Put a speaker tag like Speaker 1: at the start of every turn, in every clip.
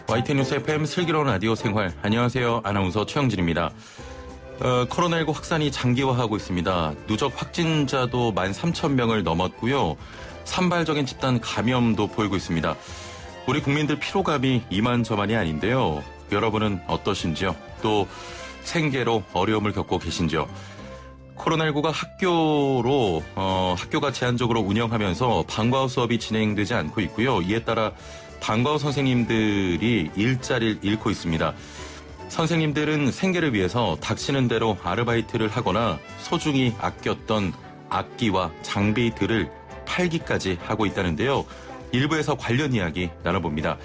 Speaker 1: YTN 뉴스 FM 슬기로운 라디오 생활. 안녕하세요. 아나운서 최영진입니다. 코로나19 확산이 장기화하고 있습니다. 누적 확진자도 13,000명을 넘었고요. 산발적인 집단 감염도 보이고 있습니다. 우리 국민들 피로감이 이만저만이 아닌데요. 여러분은 어떠신지요? 또 생계로 어려움을 겪고 계신지요? 코로나19가 학교가 제한적으로 운영하면서 방과후 수업이 진행되지 않고 있고요. 이에 따라 방과후 선생님들이 일자리를 잃고 있습니다. 선생님들은 생계를 위해서 닥치는 대로 아르바이트를 하거나 소중히 아꼈던 악기와 장비들을 팔기까지 하고 있다는데요. 일부에서 관련 이야기 나눠봅니다.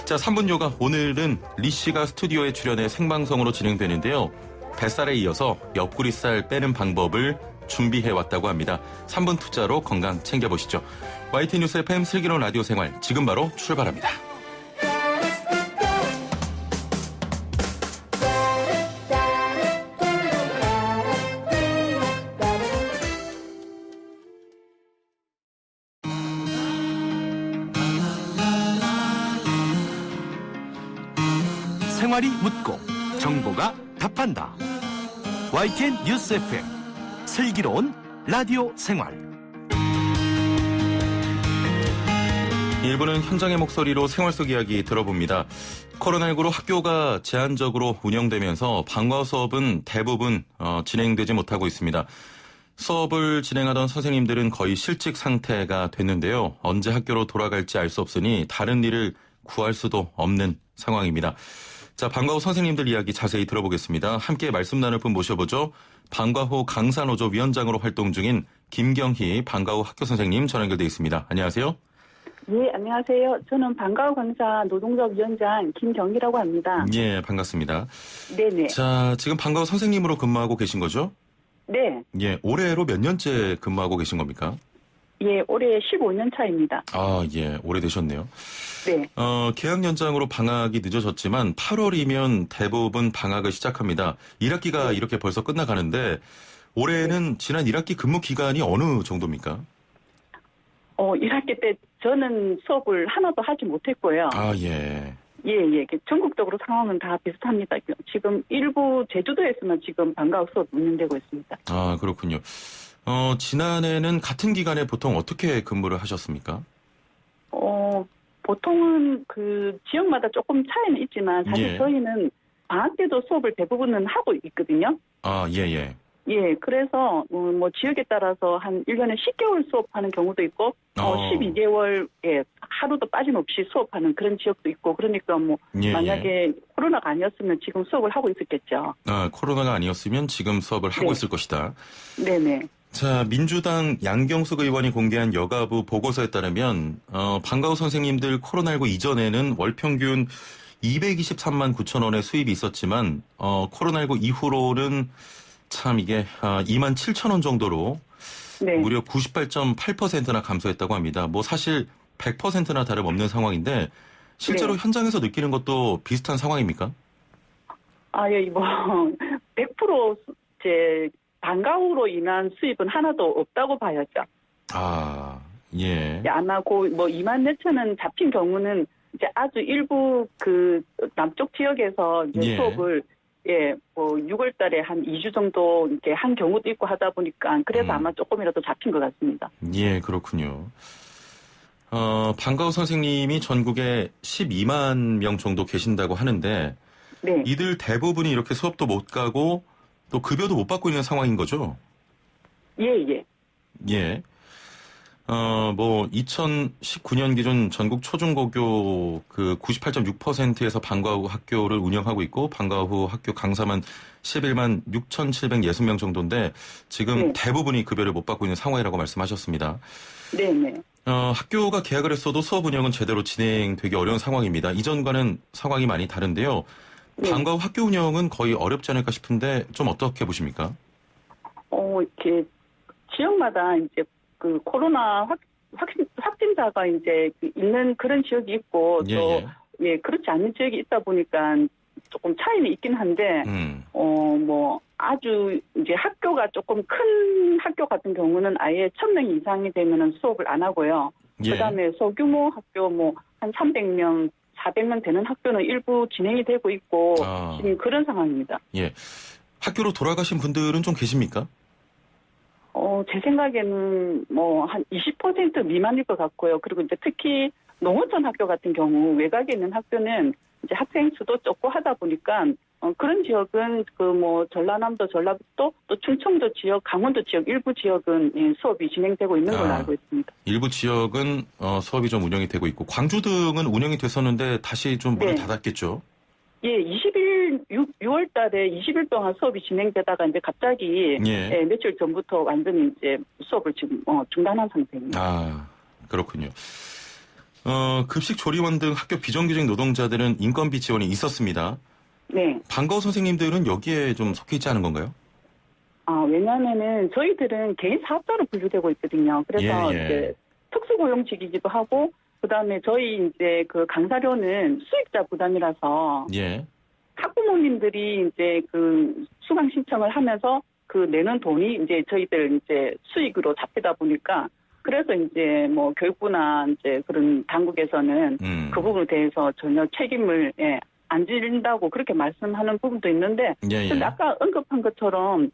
Speaker 1: 자, 3분 요가 오늘은 리 씨가 스튜디오에 출연해 생방송으로 진행되는데요. 뱃살에 이어서 옆구리살 빼는 방법을 준비해왔다고 합니다. 3분 투자로 건강 챙겨보시죠. YTN 뉴스 FM 슬기로운 라디오 생활 지금 바로 출발합니다.
Speaker 2: 생활이 묻고 정보가 답한다. YTN 뉴스 FM 슬기로운 라디오 생활.
Speaker 1: 1부는 현장의 목소리로 생활 속 이야기 들어봅니다. 코로나19로 학교가 제한적으로 운영되면서 방과후 수업은 대부분 진행되지 못하고 있습니다. 수업을 진행하던 선생님들은 거의 실직 상태가 됐는데요. 언제 학교로 돌아갈지 알 수 없으니 다른 일을 구할 수도 없는 상황입니다. 자, 방과후 선생님들 이야기 자세히 들어보겠습니다. 함께 말씀 나눌 분 모셔보죠. 방과후 강사노조 위원장으로 활동 중인 김경희 방과후 학교 선생님 전화 연결돼 있습니다. 안녕하세요.
Speaker 3: 네, 안녕하세요. 저는 방과후 강사 노동조 위원장 김경희라고 합니다.
Speaker 1: 예, 반갑습니다.
Speaker 3: 네네.
Speaker 1: 자, 지금 방과후 선생님으로 근무하고 계신 거죠?
Speaker 3: 네.
Speaker 1: 예, 올해로 몇 년째 근무하고 계신 겁니까?
Speaker 3: 예, 올해 15년 차입니다.
Speaker 1: 아, 예, 오래되셨네요.
Speaker 3: 네.
Speaker 1: 개학 연장으로 방학이 늦어졌지만 8월이면 대부분 방학을 시작합니다. 1학기가 이렇게 벌써 끝나가는데 올해는 지난 1학기 근무 기간이 어느 정도입니까?
Speaker 3: 1학기 때 저는 수업을 하나도 하지 못했고요.
Speaker 1: 아, 예.
Speaker 3: 예. 전국적으로 상황은 다 비슷합니다. 지금 일부 제주도에서는 지금 방과후 수업 운영되고 있습니다.
Speaker 1: 아, 그렇군요. 지난해는 같은 기간에 보통 어떻게 근무를 하셨습니까?
Speaker 3: 보통은 그 지역마다 조금 차이는 있지만 사실
Speaker 1: 예.
Speaker 3: 저희는 방학 때도 수업을 대부분은 하고 있거든요.
Speaker 1: 아, 예.
Speaker 3: 예, 그래서 뭐 지역에 따라서 한 1년에 10개월 수업하는 경우도 있고 12개월에 하루도 빠짐없이 수업하는 그런 지역도 있고 그러니까 만약에 코로나가 아니었으면 지금 수업을 하고 있었겠죠.
Speaker 1: 아, 코로나가 아니었으면 지금 수업을 하고 있을 것이다. 네네. 자, 민주당 양경숙 의원이 공개한 여가부 보고서에 따르면 방과후 선생님들 코로나19 이전에는 월 평균 223만 9천 원의 수입이 있었지만 코로나19 이후로는 참 이게 2만 7천 원 정도로 무려 98.8%나 감소했다고 합니다. 사실 100%나 다름없는 상황인데 실제로 현장에서 느끼는 것도 비슷한 상황입니까?
Speaker 3: 아, 예, 100% 이제 방과후로 인한 수입은 하나도 없다고 봐야죠.
Speaker 1: 아, 예.
Speaker 3: 아마 2만 몇천 원 잡힌 경우는 이제 아주 일부 그 남쪽 지역에서 이제 수업을 6월 달에 한 2주 정도 이렇게 한 경우도 있고 하다 보니까 그래서 아마 조금이라도 잡힌 것 같습니다.
Speaker 1: 예, 그렇군요. 방과후 선생님이 전국에 12만 명 정도 계신다고 하는데 이들 대부분이 이렇게 수업도 못 가고 또 급여도 못 받고 있는 상황인 거죠?
Speaker 3: 예.
Speaker 1: 2019년 기준 전국 초중고교 98.6%에서 방과후 학교를 운영하고 있고 방과후 학교 강사만 11만 6,760명 정도인데 지금 대부분이 급여를 못 받고 있는 상황이라고 말씀하셨습니다.
Speaker 3: 네네.
Speaker 1: 학교가 개학을 했어도 수업 운영은 제대로 진행되기 어려운 상황입니다. 이전과는 상황이 많이 다른데요. 방과후 학교 운영은 거의 어렵지 않을까 싶은데 좀 어떻게 보십니까?
Speaker 3: 이렇게 지역마다 이제 그 코로나 확진자가 이제 있는 그런 지역이 있고 그렇지 않은 지역이 있다 보니까 조금 차이는 있긴 한데 아주 이제 학교가 조금 큰 학교 같은 경우는 아예 1,000명 이상이 되면은 수업을 안 하고요.
Speaker 1: 예.
Speaker 3: 그다음에 소규모 학교 뭐 한 300명, 400명 되는 학교는 일부 진행이 되고 있고 지금 그런 상황입니다.
Speaker 1: 예. 학교로 돌아가신 분들은 좀 계십니까?
Speaker 3: 제 생각에는 뭐 한 20% 미만일 것 같고요. 그리고 이제 특히 농어촌 학교 같은 경우 외곽에 있는 학교는 이제 학생 수도 적고 하다 보니까 그런 지역은 그 뭐 전라남도, 전라북도 또 충청도 지역, 강원도 지역 일부 지역은 수업이 진행되고 있는 걸로 알고 있습니다.
Speaker 1: 일부 지역은 수업이 좀 운영이 되고 있고 광주 등은 운영이 됐었는데 다시 좀 문을
Speaker 3: 네.
Speaker 1: 닫았겠죠.
Speaker 3: 예, 6월 달에 20일 동안 수업이 진행되다가 이제 갑자기
Speaker 1: 예.
Speaker 3: 며칠 전부터 완전히 이제 수업을 지금 중단한 상태입니다.
Speaker 1: 아, 그렇군요. 급식 조리원 등 학교 비정규직 노동자들은 인건비 지원이 있었습니다.
Speaker 3: 네.
Speaker 1: 방과후 선생님들은 여기에 좀 속해 있지 않은 건가요?
Speaker 3: 왜냐면은 저희들은 개인 사업자로 분류되고 있거든요. 그래서
Speaker 1: 예.
Speaker 3: 이제 특수고용직이기도 하고, 그 다음에 저희 이제 그 강사료는 수익자 부담이라서
Speaker 1: 예.
Speaker 3: 학부모님들이 이제 그 수강 신청을 하면서 그 내는 돈이 이제 저희들 이제 수익으로 잡히다 보니까 그래서 이제 뭐 교육부나 이제 그런 당국에서는 그 부분에 대해서 전혀 책임을 안 지른다고 그렇게 말씀하는 부분도 있는데
Speaker 1: 예.
Speaker 3: 근데 아까 언급한 것처럼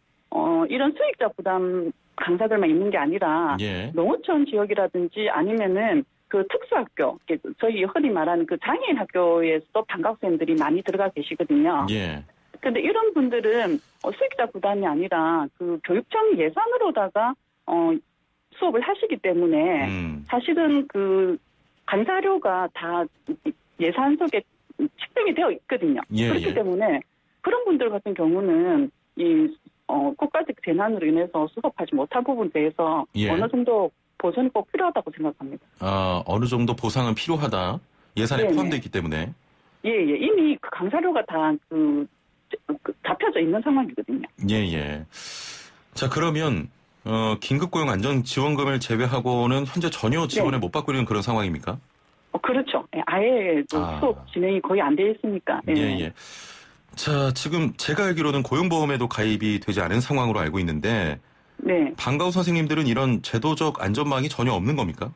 Speaker 3: 이런 수익자 부담 강사들만 있는 게 아니라
Speaker 1: 예.
Speaker 3: 농어촌 지역이라든지 아니면은 그 특수학교, 저희 흔히 말하는 그 장애인 학교에서도 방과후생들이 많이 들어가 계시거든요.
Speaker 1: 예.
Speaker 3: 근데 이런 분들은 수익자 부담이 아니라 그 교육청 예산으로다가 수업을 하시기 때문에 사실은 그 강사료가 다 예산 속에 책정이 되어 있거든요.
Speaker 1: 예,
Speaker 3: 그렇기
Speaker 1: 예.
Speaker 3: 때문에 그런 분들 같은 경우는 이 국가적 재난으로 인해서 수업하지 못한 부분에 대해서
Speaker 1: 예.
Speaker 3: 어느 정도 보전이 꼭 필요하다고 생각합니다.
Speaker 1: 어느 정도 보상은 필요하다. 예산에
Speaker 3: 네네.
Speaker 1: 포함되어 있기 때문에.
Speaker 3: 예. 이미 그 강사료가 다 잡혀져 있는 상황이거든요.
Speaker 1: 예. 자, 그러면 긴급고용 안전지원금을 제외하고는 현재 전혀 지원을 못 받고 있는 그런 상황입니까?
Speaker 3: 그렇죠. 아예 수업 진행이 거의 안 돼 있으니까.
Speaker 1: 예. 자, 지금 제가 알기로는 고용보험에도 가입이 되지 않은 상황으로 알고 있는데
Speaker 3: 네.
Speaker 1: 방과후 선생님들은 이런 제도적 안전망이 전혀 없는 겁니까?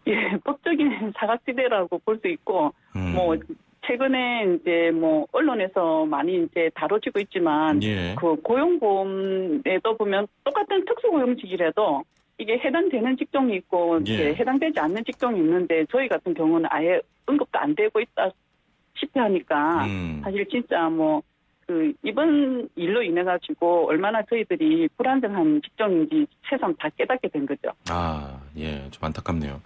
Speaker 3: 예, 법적인 사각지대라고 볼 수 있고, 뭐, 최근에 이제 뭐, 언론에서 많이 이제 다뤄지고 있지만,
Speaker 1: 예.
Speaker 3: 그 고용보험에도 보면 똑같은 특수고용직이라도 이게 해당되는 직종이 있고, 이제 해당되지 않는 직종이 있는데, 저희 같은 경우는 아예 언급도 안 되고 있다시피 하니까, 사실 진짜 뭐, 이번 일로 인해가지고 얼마나 저희들이 불안정한 직종인지 새삼 다 깨닫게 된 거죠.
Speaker 1: 예, 좀 안타깝네요.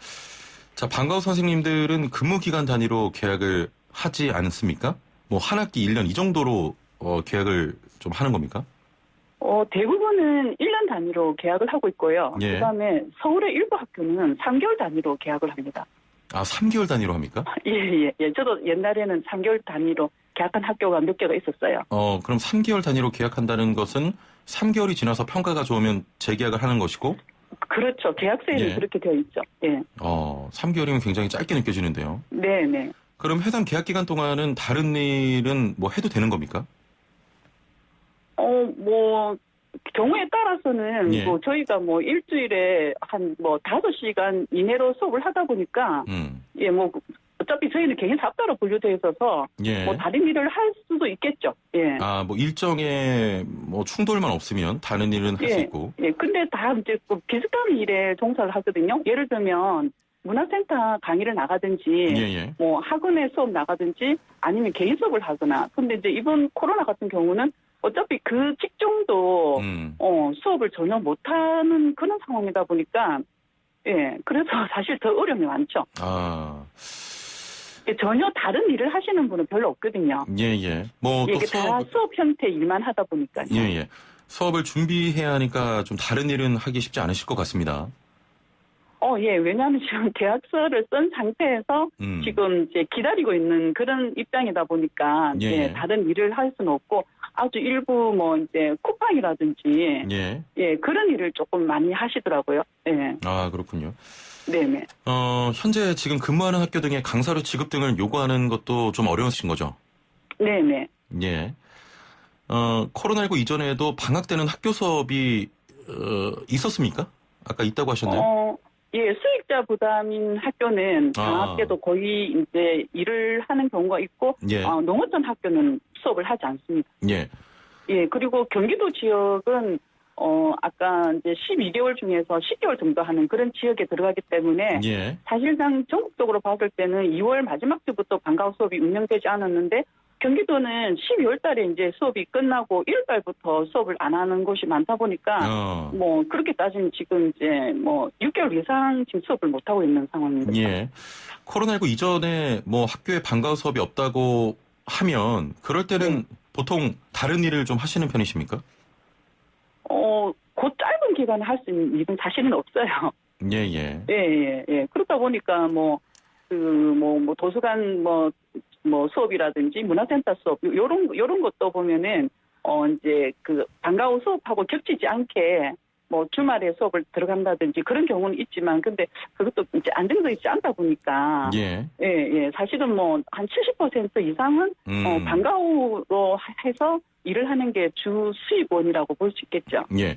Speaker 1: 자, 방과후 선생님들은 근무 기간 단위로 계약을 하지 않습니까? 뭐, 한 학기 1년 이 정도로 계약을 좀 하는 겁니까?
Speaker 3: 대부분은 1년 단위로 계약을 하고 있고요.
Speaker 1: 예.
Speaker 3: 그 다음에 서울의 일부 학교는 3개월 단위로 계약을 합니다.
Speaker 1: 3개월 단위로 합니까?
Speaker 3: 예. 저도 옛날에는 3개월 단위로 계약한 학교가 몇 개가 있었어요.
Speaker 1: 그럼 3개월 단위로 계약한다는 것은 3개월이 지나서 평가가 좋으면 재계약을 하는 것이고?
Speaker 3: 그렇죠. 계약서에는 그렇게 되어 있죠. 예.
Speaker 1: 3개월이면 굉장히 짧게 느껴지는데요.
Speaker 3: 네.
Speaker 1: 그럼 해당 계약 기간 동안은 다른 일은 뭐 해도 되는 겁니까?
Speaker 3: 뭐, 경우에 따라서는
Speaker 1: 예.
Speaker 3: 뭐 저희가 뭐 일주일에 한 뭐 5시간 이내로 수업을 하다 보니까 예, 뭐 어차피 저희는 개인 사업자로 분류되어 있어서
Speaker 1: 예.
Speaker 3: 뭐 다른 일을 할 수도 있겠죠. 예.
Speaker 1: 뭐 일정에 뭐 충돌만 없으면 다른 일은 할 수 있고.
Speaker 3: 예. 근데 다 이제 그 비슷한 일에 종사를 하거든요. 예를 들면 문화센터 강의를 나가든지
Speaker 1: 예.
Speaker 3: 뭐 학원에 수업 나가든지 아니면 개인 수업을 하거나. 근데 이제 이번 코로나 같은 경우는 어차피 그 직종도 수업을 전혀 못하는 그런 상황이다 보니까 예, 그래서 사실 더 어려움이 많죠. 전혀 다른 일을 하시는 분은 별로 없거든요.
Speaker 1: 예. 뭐 또
Speaker 3: 이게 다 수업 형태 일만 하다 보니까요.
Speaker 1: 예. 수업을 준비해야 하니까 좀 다른 일은 하기 쉽지 않으실 것 같습니다.
Speaker 3: 예. 왜냐하면 지금 계약서를 쓴 상태에서 지금 이제 기다리고 있는 그런 입장이다 보니까
Speaker 1: 예.
Speaker 3: 다른 일을 할 수는 없고 아주 일부 뭐 이제 쿠팡이라든지
Speaker 1: 예.
Speaker 3: 그런 일을 조금 많이 하시더라고요. 예.
Speaker 1: 그렇군요.
Speaker 3: 네네.
Speaker 1: 현재 지금 근무하는 학교 등의 강사료 지급 등을 요구하는 것도 좀 어려우신 거죠?
Speaker 3: 네네.
Speaker 1: 예. 코로나19 이전에도 방학 때는 학교 수업이 있었습니까? 아까 있다고 하셨나요?
Speaker 3: 예, 수익자 부담인 학교는 방학 때도 거의 이제 일을 하는 경우가 있고,
Speaker 1: 예.
Speaker 3: 농어촌 학교는 수업을 하지 않습니다.
Speaker 1: 예.
Speaker 3: 예, 그리고 경기도 지역은, 아까 이제 12개월 중에서 10개월 정도 하는 그런 지역에 들어가기 때문에,
Speaker 1: 예.
Speaker 3: 사실상 전국적으로 봤을 때는 2월 마지막 주부터 방과후 수업이 운영되지 않았는데, 경기도는 12월 달에 이제 수업이 끝나고 1월 달부터 수업을 안 하는 곳이 많다 보니까 뭐 그렇게 따지면 지금 이제 뭐 6개월 이상 지금 수업을 못 하고 있는 상황입니다.
Speaker 1: 예. 코로나19 이전에 뭐 학교에 방과후 수업이 없다고 하면 그럴 때는 보통 다른 일을 좀 하시는 편이십니까?
Speaker 3: 그 짧은 기간에 할 수 있는 일은 사실은 없어요.
Speaker 1: 예, 예.
Speaker 3: 예. 그러다 보니까 뭐 도서관 수업이라든지 문화센터 수업 요런 것도 보면은 이제 그 방과후 수업하고 겹치지 않게 뭐 주말에 수업을 들어간다든지 그런 경우는 있지만 근데 그것도 이제 안정돼 있지 않다 보니까 예. 사실은 뭐 한 70% 이상은 방과후로 해서 일을 하는 게 주 수입원이라고 볼 수 있겠죠.
Speaker 1: 예.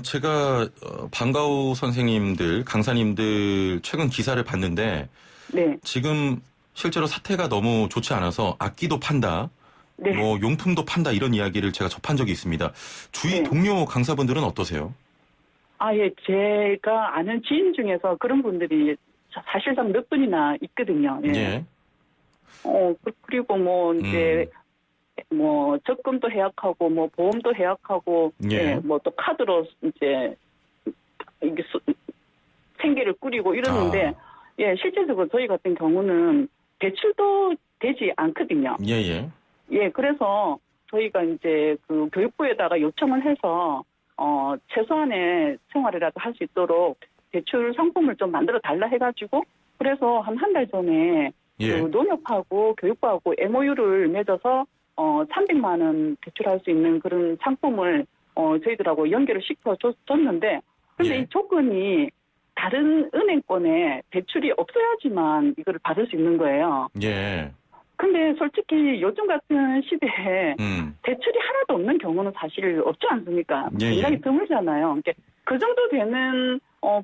Speaker 1: 제가 방과후 선생님들, 강사님들 최근 기사를 봤는데
Speaker 3: 네.
Speaker 1: 지금 실제로 사태가 너무 좋지 않아서 악기도 판다,
Speaker 3: 네.
Speaker 1: 뭐 용품도 판다 이런 이야기를 제가 접한 적이 있습니다. 주위 동료 강사분들은 어떠세요?
Speaker 3: 예, 제가 아는 지인 중에서 그런 분들이 사실상 몇 분이나 있거든요. 예. 그리고 뭐 이제 뭐 적금도 해약하고 뭐 보험도 해약하고 뭐 또 카드로 이제 이게 생계를 꾸리고 이러는데 실제적으로 저희 같은 경우는 대출도 되지 않거든요. 예, 그래서 저희가 이제 그 교육부에다가 요청을 해서 최소한의 생활이라도 할 수 있도록 대출 상품을 좀 만들어 달라 해가지고 그래서 한 달 전에 그 농협하고 교육부하고 MOU를 맺어서 300만 원 대출할 수 있는 그런 상품을 저희들하고 연결을 시켜줬는데 근데 이 조건이 다른 은행권에 대출이 없어야지만 이거를 받을 수 있는 거예요.
Speaker 1: 예.
Speaker 3: 근데 솔직히 요즘 같은 시대에 대출이 하나도 없는 경우는 사실 없지 않습니까? 굉장히 드물잖아요. 그러니까 그 정도 되는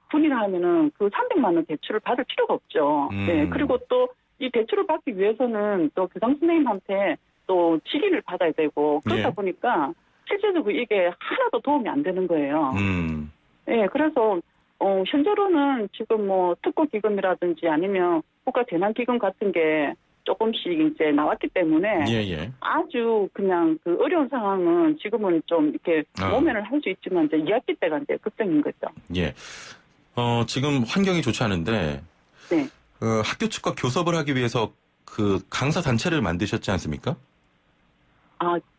Speaker 3: 분이라 하면은 그 300만 원 대출을 받을 필요가 없죠. 네. 그리고 또 이 대출을 받기 위해서는 또 교장 선생님한테 또 직위를 받아야 되고 그러다 보니까 실제적으로 이게 하나도 도움이 안 되는 거예요. 예, 그래서 현재로는 지금 뭐 특고기금이라든지 아니면 국가재난기금 같은 게 조금씩 이제 나왔기 때문에 아주 그냥 그 어려운 상황은 지금은 좀 이렇게 모면을 할 수 있지만 이제 2학기 때가 이제 걱정인 거죠.
Speaker 1: 예. 지금 환경이 좋지 않은데
Speaker 3: 네.
Speaker 1: 학교 측과 교섭을 하기 위해서 그 강사 단체를 만드셨지 않습니까?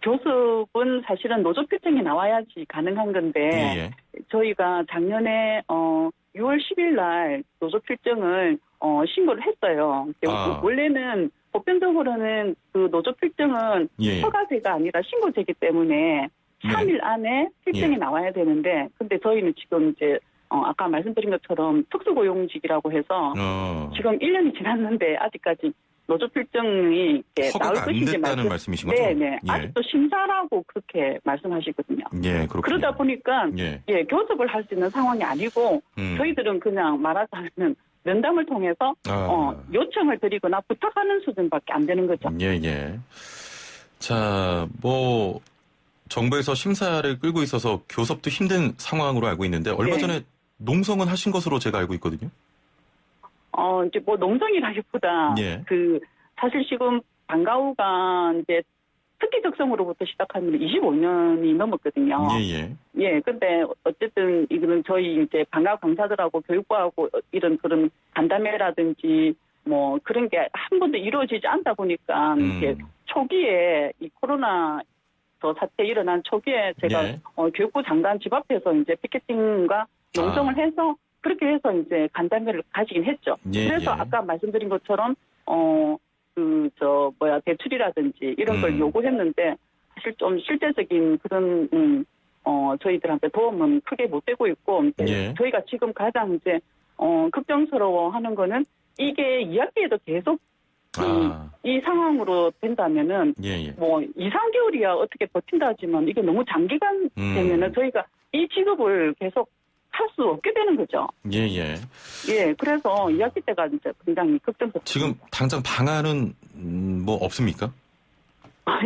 Speaker 3: 교섭은 사실은 노조 필증이 나와야지 가능한 건데 저희가 작년에 6월 10일 날 노조 필증을 신고를 했어요. 원래는 보편적으로는 그 노조 필증은 허가제가 아니라 신고제이기 때문에 3일 안에 필증이 나와야 되는데 근데 저희는 지금 이제 아까 말씀드린 것처럼 특수고용직이라고 해서 지금 1년이 지났는데 아직까지 노조 필증이 나올 것인지
Speaker 1: 말씀이신 거죠?
Speaker 3: 네네. 아직도 심사라고 그렇게 말씀하시거든요.
Speaker 1: 예, 그렇군요.
Speaker 3: 그러다 보니까 교섭을 할 수 있는 상황이 아니고 저희들은 그냥 말하자면 면담을 통해서 요청을 드리거나 부탁하는 수준밖에 안 되는 거죠.
Speaker 1: 예. 자, 뭐 정부에서 심사를 끌고 있어서 교섭도 힘든 상황으로 알고 있는데 얼마 전에 농성은 하신 것으로 제가 알고 있거든요.
Speaker 3: 이제 뭐 농성이라기보다 사실 지금 방과후가 이제 특기 적성으로부터 시작하면 25년이 넘었거든요. 예, 근데 어쨌든 이거는 저희 이제 방과후 강사들하고 교육부하고 이런 그런 간담회라든지 뭐 그런 게 한 번도 이루어지지 않다 보니까 이렇게 초기에 이 코로나 사태 일어난 초기에 제가 교육부 장관 집 앞에서 이제 피켓팅과 농성을 해서 그렇게 해서 이제 간담회를 가지긴 했죠. 그래서 아까 말씀드린 것처럼 대출이라든지 이런 걸 요구했는데 사실 좀 실제적인 그런 저희들한테 도움은 크게 못 되고 있고 저희가 지금 가장 이제 걱정스러워하는 거는 이게 2학기에도 계속 이 상황으로 된다면은
Speaker 1: 예, 예.
Speaker 3: 뭐 2, 3개월이야 어떻게 버틴다 하지만 이게 너무 장기간 되면은 저희가 이 직업을 계속 할 수 없게 되는 거죠.
Speaker 1: 예, 예.
Speaker 3: 예, 그래서 2학기 때가 진짜 굉장히 걱정스럽습니다.
Speaker 1: 지금 당장 방안은 뭐 없습니까?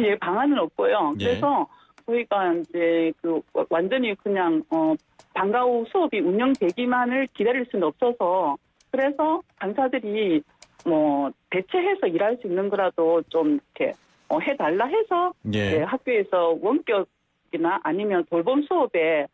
Speaker 3: 예, 방안은 없고요.
Speaker 1: 예.
Speaker 3: 그래서 저희가 이제 그 완전히 그냥 방과 후 수업이 운영되기만을 기다릴 수는 없어서 그래서 강사들이 뭐 대체해서 일할 수 있는 거라도 좀 이렇게 해달라 해서
Speaker 1: 예.
Speaker 3: 예, 학교에서 원격이나 아니면 돌봄 수업에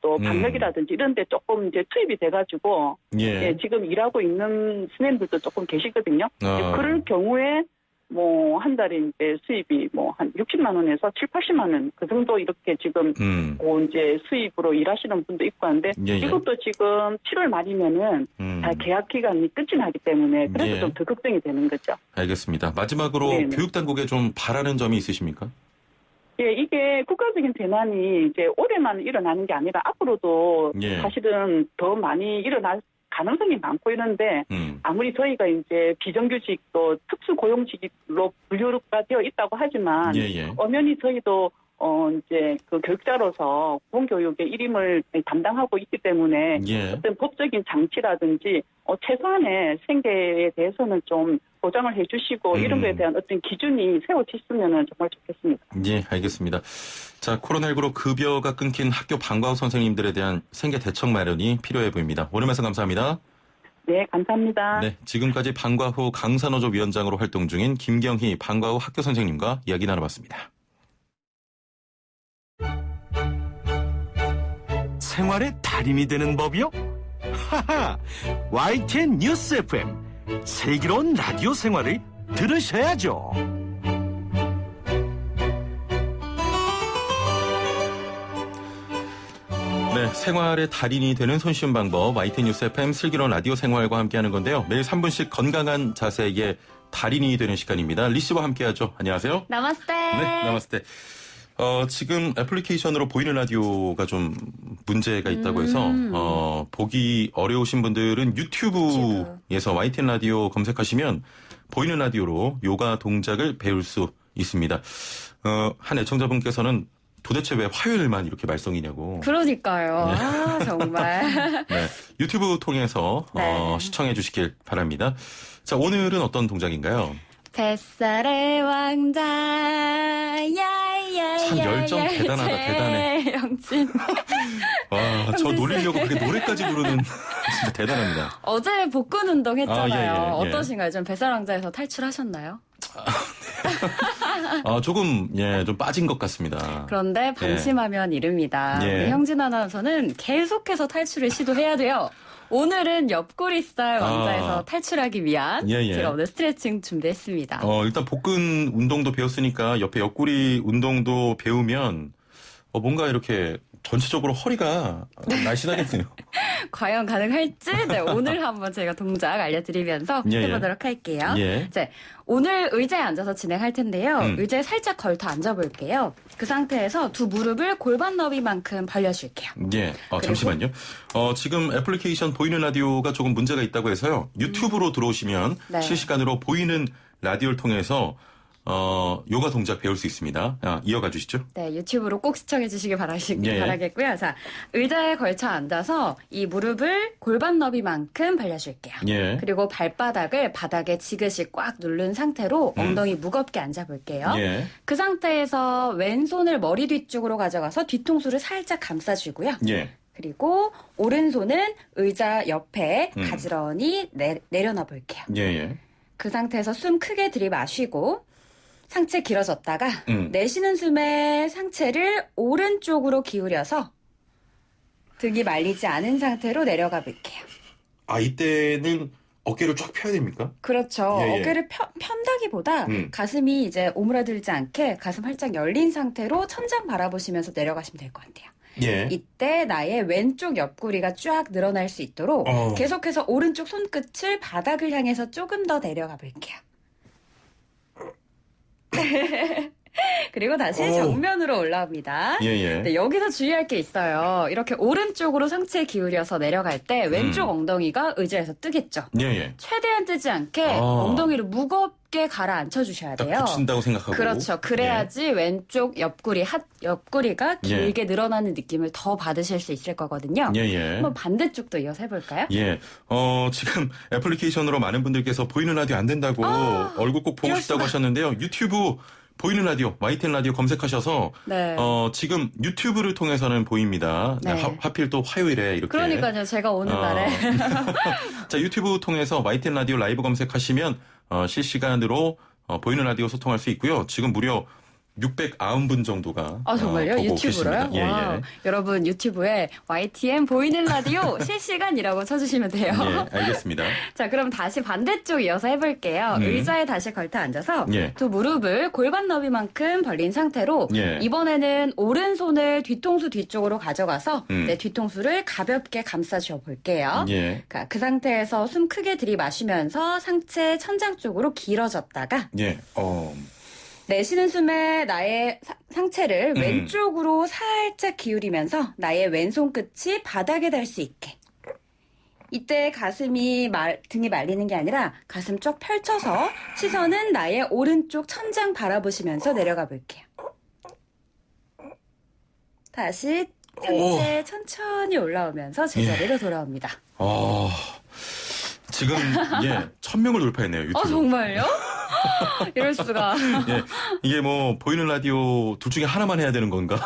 Speaker 3: 또 방역이라든지 이런 데 조금 이제 투입이 돼가지고
Speaker 1: 예.
Speaker 3: 예, 지금 일하고 있는 선생님들도 조금 계시거든요. 그럴 경우에 뭐 한 달에 이제 수입이 뭐 한 60만 원에서 7, 80만 원 그 정도 이렇게 지금 이제 수입으로 일하시는 분도 있고 한데
Speaker 1: 예, 예.
Speaker 3: 이것도 지금 7월 말이면은 다 계약 기간이 끝이 나기 때문에 그래서
Speaker 1: 예.
Speaker 3: 좀 더 걱정이 되는 거죠.
Speaker 1: 알겠습니다. 마지막으로
Speaker 3: 네네.
Speaker 1: 교육당국에 좀 바라는 점이 있으십니까?
Speaker 3: 예, 이게 국가적인 재난이 이제 올해만 일어나는 게 아니라 앞으로도
Speaker 1: 예.
Speaker 3: 사실은 더 많이 일어날 가능성이 많고 이런데 아무리 저희가 이제 비정규직도 특수고용직으로 분류가 되어 있다고 하지만
Speaker 1: 예, 예.
Speaker 3: 엄연히 저희도 이제 그 교육자로서 공교육의 일임을 담당하고 있기 때문에
Speaker 1: 예.
Speaker 3: 어떤 법적인 장치라든지 최소한의 생계에 대해서는 좀 보장을 해주시고 이런 거에 대한 어떤 기준이 세워졌으면 정말 좋겠습니다.
Speaker 1: 예, 알겠습니다. 자, 코로나19로 급여가 끊긴 학교 방과 후 선생님들에 대한 생계 대책 마련이 필요해 보입니다. 오늘 말씀 감사합니다.
Speaker 3: 네, 감사합니다.
Speaker 1: 네, 지금까지 방과 후 강산어조 위원장으로 활동 중인 김경희 방과 후 학교 선생님과 이야기 나눠봤습니다.
Speaker 2: 생활의 달인이 되는 법이요? 하하! YTN 뉴스 FM 슬기로운 라디오 생활을 들으셔야죠.
Speaker 1: 네, 생활의 달인이 되는 손쉬운 방법 YTN 뉴스 FM 슬기로운 라디오 생활과 함께하는 건데요. 매일 3분씩 건강한 자세의 달인이 되는 시간입니다. 리 씨와 함께하죠. 안녕하세요.
Speaker 4: 나마스테.
Speaker 1: 네, 나마스테. 지금 애플리케이션으로 보이는 라디오가 좀 문제가 있다고 해서 보기 어려우신 분들은 유튜브에서 YTN 라디오 검색하시면 보이는 라디오로 요가 동작을 배울 수 있습니다. 한 애청자분께서는 도대체 왜 화요일만 이렇게 말썽이냐고.
Speaker 4: 그러니까요.
Speaker 1: 네.
Speaker 4: 아, 정말.
Speaker 1: 네, 유튜브 통해서
Speaker 4: 네.
Speaker 1: 시청해 주시길 바랍니다. 자, 오늘은 어떤 동작인가요?
Speaker 4: 뱃살의 왕자, 야야야.
Speaker 1: 참 열정 대단하다, 대단해.
Speaker 4: 영진.
Speaker 1: 와, 저 놀리려고 그렇게 노래까지 부르는 진짜 대단합니다.
Speaker 4: 어제 복근 운동 했잖아요.
Speaker 1: 아, 예, 예, 예.
Speaker 4: 어떠신가요? 좀 뱃살 왕자에서 탈출하셨나요?
Speaker 1: 조금, 좀 빠진 것 같습니다.
Speaker 4: 그런데 방심하면 이릅니다.
Speaker 1: 예.
Speaker 4: 우리 형진 아나운서는 계속해서 탈출을 시도해야 돼요. 오늘은 옆구리살 왕자에서 탈출하기 위한
Speaker 1: 예, 예.
Speaker 4: 제가 오늘 스트레칭 준비했습니다.
Speaker 1: 일단 복근 운동도 배웠으니까 옆에 옆구리 운동도 배우면 뭔가 이렇게 전체적으로 허리가 날씬하겠네요.
Speaker 4: 과연 가능할지 오늘 한번 제가 동작 알려드리면서
Speaker 1: 예, 예.
Speaker 4: 해보도록 할게요.
Speaker 1: 예.
Speaker 4: 이제 오늘 의자에 앉아서 진행할 텐데요. 의자에 살짝 걸터 앉아볼게요. 그 상태에서 두 무릎을 골반 너비만큼 벌려줄게요.
Speaker 1: 예. 잠시만요. 지금 애플리케이션 보이는 라디오가 조금 문제가 있다고 해서요. 유튜브로 들어오시면
Speaker 4: 네.
Speaker 1: 실시간으로 보이는 라디오를 통해서 요가 동작 배울 수 있습니다. 이어가 주시죠.
Speaker 4: 네, 유튜브로 꼭 시청해 주시길
Speaker 1: 예.
Speaker 4: 바라겠고요. 자, 의자에 걸쳐 앉아서 이 무릎을 골반 너비만큼 벌려줄게요.
Speaker 1: 예.
Speaker 4: 그리고 발바닥을 바닥에 지그시 꽉 누른 상태로 엉덩이 무겁게 앉아볼게요.
Speaker 1: 예.
Speaker 4: 그 상태에서 왼손을 머리 뒤쪽으로 가져가서 뒤통수를 살짝 감싸주고요.
Speaker 1: 예.
Speaker 4: 그리고 오른손은 의자 옆에 가지런히 내려놔 볼게요.
Speaker 1: 예. 예.
Speaker 4: 그 상태에서 숨 크게 들이마시고 상체 길어졌다가 내쉬는 숨에 상체를 오른쪽으로 기울여서 등이 말리지 않은 상태로 내려가 볼게요.
Speaker 1: 이때는 어깨를 쫙 펴야 됩니까?
Speaker 4: 그렇죠.
Speaker 1: 예, 예.
Speaker 4: 어깨를 편다기보다 가슴이 이제 오므라들지 않게 가슴 활짝 열린 상태로 천장 바라보시면서 내려가시면 될 것 같아요.
Speaker 1: 예.
Speaker 4: 이때 나의 왼쪽 옆구리가 쫙 늘어날 수 있도록 계속해서 오른쪽 손끝을 바닥을 향해서 조금 더 내려가 볼게요. 그리고 다시
Speaker 1: 오.
Speaker 4: 정면으로 올라옵니다.
Speaker 1: 예, 예.
Speaker 4: 네, 여기서 주의할 게 있어요. 이렇게 오른쪽으로 상체 기울여서 내려갈 때 왼쪽 엉덩이가 의자에서 뜨겠죠.
Speaker 1: 예, 예.
Speaker 4: 최대한 뜨지 않게
Speaker 1: 아.
Speaker 4: 엉덩이를 무겁게 가라앉혀 주셔야
Speaker 1: 딱
Speaker 4: 돼요.
Speaker 1: 붙인다고 생각하고.
Speaker 4: 그렇죠. 그래야지 왼쪽 옆구리가 길게 늘어나는 느낌을 더 받으실 수 있을 거거든요.
Speaker 1: 예, 예.
Speaker 4: 한번 반대쪽도 이어서 해볼까요?
Speaker 1: 예. 지금 애플리케이션으로 많은 분들께서 보이는 라디오 안 된다고 얼굴 꼭 보고
Speaker 4: 이럴
Speaker 1: 싶다고
Speaker 4: 수가.
Speaker 1: 하셨는데요. 유튜브 보이는 라디오, YTN 라디오 검색하셔서
Speaker 4: 네.
Speaker 1: 지금 유튜브를 통해서는 보입니다. 네,
Speaker 4: 네.
Speaker 1: 하필 또 화요일에 이렇게.
Speaker 4: 그러니까요. 제가 오는 날에.
Speaker 1: 자, 유튜브 통해서 YTN 라디오 라이브 검색하시면 실시간으로 보이는 라디오 소통할 수 있고요. 지금 무려 690분 정도가
Speaker 4: 아, 정말요?
Speaker 1: 보고
Speaker 4: 유튜브로요?
Speaker 1: 계십니다. 예,
Speaker 4: 와우.
Speaker 1: 예.
Speaker 4: 여러분 유튜브에 YTN 보이는 라디오 실시간이라고 쳐주시면 돼요.
Speaker 1: 예, 알겠습니다.
Speaker 4: 자, 그럼 다시 반대쪽 이어서 해볼게요. 의자에 다시 걸터 앉아서
Speaker 1: 예.
Speaker 4: 두 무릎을 골반 너비만큼 벌린 상태로
Speaker 1: 예.
Speaker 4: 이번에는 오른손을 뒤통수 뒤쪽으로 가져가서
Speaker 1: 네,
Speaker 4: 뒤통수를 가볍게 감싸줘 볼게요.
Speaker 1: 예.
Speaker 4: 그 상태에서 숨 크게 들이마시면서 상체 천장 쪽으로 길어졌다가
Speaker 1: 예.
Speaker 4: 내쉬는 숨에 나의 상체를 왼쪽으로 살짝 기울이면서 나의 왼손 끝이 바닥에 닿을 수 있게. 이때 등이 말리는 게 아니라 가슴 쭉 펼쳐서 시선은 나의 오른쪽 천장 바라보시면서 내려가 볼게요. 다시 상체 천천히 올라오면서 제자리로 돌아옵니다.
Speaker 1: 지금 1000명을 돌파했네요. 유튜브.
Speaker 4: 정말요? 이럴 수가.
Speaker 1: 예, 이게 뭐 보이는 라디오 둘 중에 하나만 해야 되는 건가?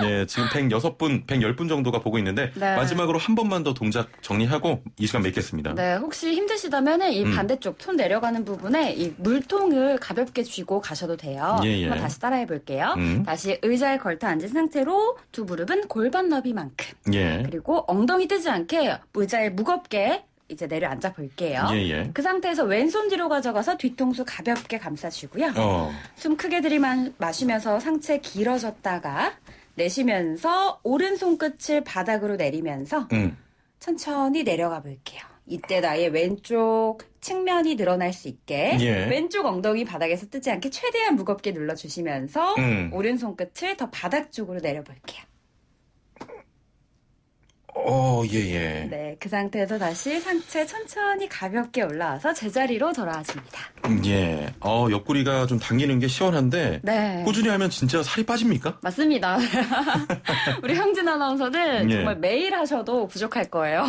Speaker 1: 예, 지금 110분 정도가 보고 있는데
Speaker 4: 네.
Speaker 1: 마지막으로 한 번만 더 동작 정리하고 이 시간 맺겠습니다.
Speaker 4: 네, 혹시 힘드시다면 이 반대쪽 손 내려가는 부분에 이 물통을 가볍게 쥐고 가셔도 돼요.
Speaker 1: 예, 예.
Speaker 4: 한번 다시 따라해 볼게요.
Speaker 1: 음.
Speaker 4: 다시 의자에 걸터 앉은 상태로 두 무릎은 골반 너비만큼.
Speaker 1: 예.
Speaker 4: 그리고 엉덩이 뜨지 않게 의자에 무겁게 이제 내려앉아 볼게요.
Speaker 1: 예, 예.
Speaker 4: 그 상태에서 왼손 뒤로 가져가서 뒤통수 가볍게 감싸주고요.
Speaker 1: 어.
Speaker 4: 숨 크게 들이마시면서 상체 길어졌다가 내쉬면서 오른손 끝을 바닥으로 내리면서 천천히 내려가 볼게요. 이때 나의 왼쪽 측면이 늘어날 수 있게
Speaker 1: 예.
Speaker 4: 왼쪽 엉덩이 바닥에서 뜨지 않게 최대한 무겁게 눌러주시면서 오른손 끝을 더 바닥 쪽으로 내려볼게요.
Speaker 1: 예, 예.
Speaker 4: 네, 그 상태에서 다시 상체 천천히 가볍게 올라와서 제자리로 돌아와줍니다.
Speaker 1: 예. 옆구리가 좀 당기는 게 시원한데
Speaker 4: 네.
Speaker 1: 꾸준히 하면 진짜 살이 빠집니까?
Speaker 4: 맞습니다. 우리 형진 아나운서는
Speaker 1: 예.
Speaker 4: 정말 매일 하셔도 부족할 거예요.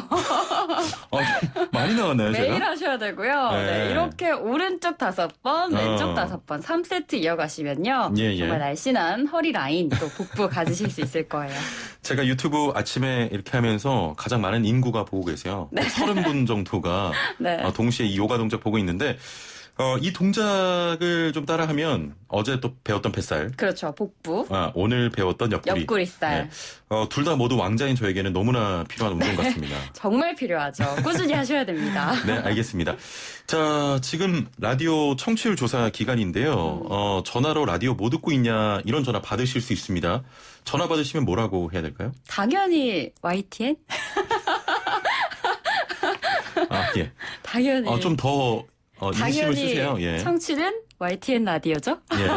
Speaker 1: 좀 많이 나왔나요,
Speaker 4: 매일
Speaker 1: 제가?
Speaker 4: 하셔야 되고요.
Speaker 1: 네.
Speaker 4: 네, 이렇게 오른쪽 5번, 왼쪽 5번, 3세트 이어가시면요.
Speaker 1: 예, 예.
Speaker 4: 정말 날씬한 허리 라인, 또 복부 가지실 수 있을 거예요.
Speaker 1: 제가 유튜브 아침에 이렇게 하면서 가장 많은 인구가 보고 계세요. 30분 정도가
Speaker 4: 네.
Speaker 1: 동시에 이 요가 동작 보고 있는데 이 동작을 좀 따라하면 어제 또 배웠던 뱃살,
Speaker 4: 그렇죠. 복부,
Speaker 1: 오늘 배웠던 옆구리.
Speaker 4: 옆구리살.
Speaker 1: 둘 다 모두 왕자인 저에게는 너무나 필요한 운동 같습니다.
Speaker 4: 정말 필요하죠. 꾸준히 하셔야 됩니다.
Speaker 1: 네, 알겠습니다. 자, 지금 라디오 청취율 조사 기간인데요. 전화로 라디오 뭐 듣고 있냐 이런 전화 받으실 수 있습니다. 전화 받으시면 뭐라고 해야 될까요?
Speaker 4: 당연히 YTN?
Speaker 1: 예.
Speaker 4: 당연히.
Speaker 1: 좀 더 인심을 쓰세요. 예.
Speaker 4: 청취는 YTN 라디오죠?
Speaker 1: 예.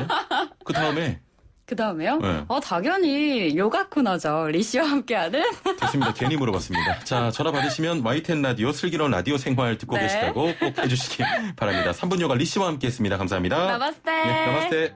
Speaker 1: 그 다음에
Speaker 4: 그 다음에요?
Speaker 1: 네.
Speaker 4: 당연히 요가 코너죠. 리씨와 함께하는.
Speaker 1: 됐습니다. 괜히 물어봤습니다. 자, 전화 받으시면 YTN 라디오 슬기로운 라디오 생활 듣고
Speaker 4: 네.
Speaker 1: 계시다고 꼭 해주시기 바랍니다. 3분 요가 리씨와 함께했습니다. 감사합니다.
Speaker 4: 나마스테.
Speaker 1: 네, 나마스테.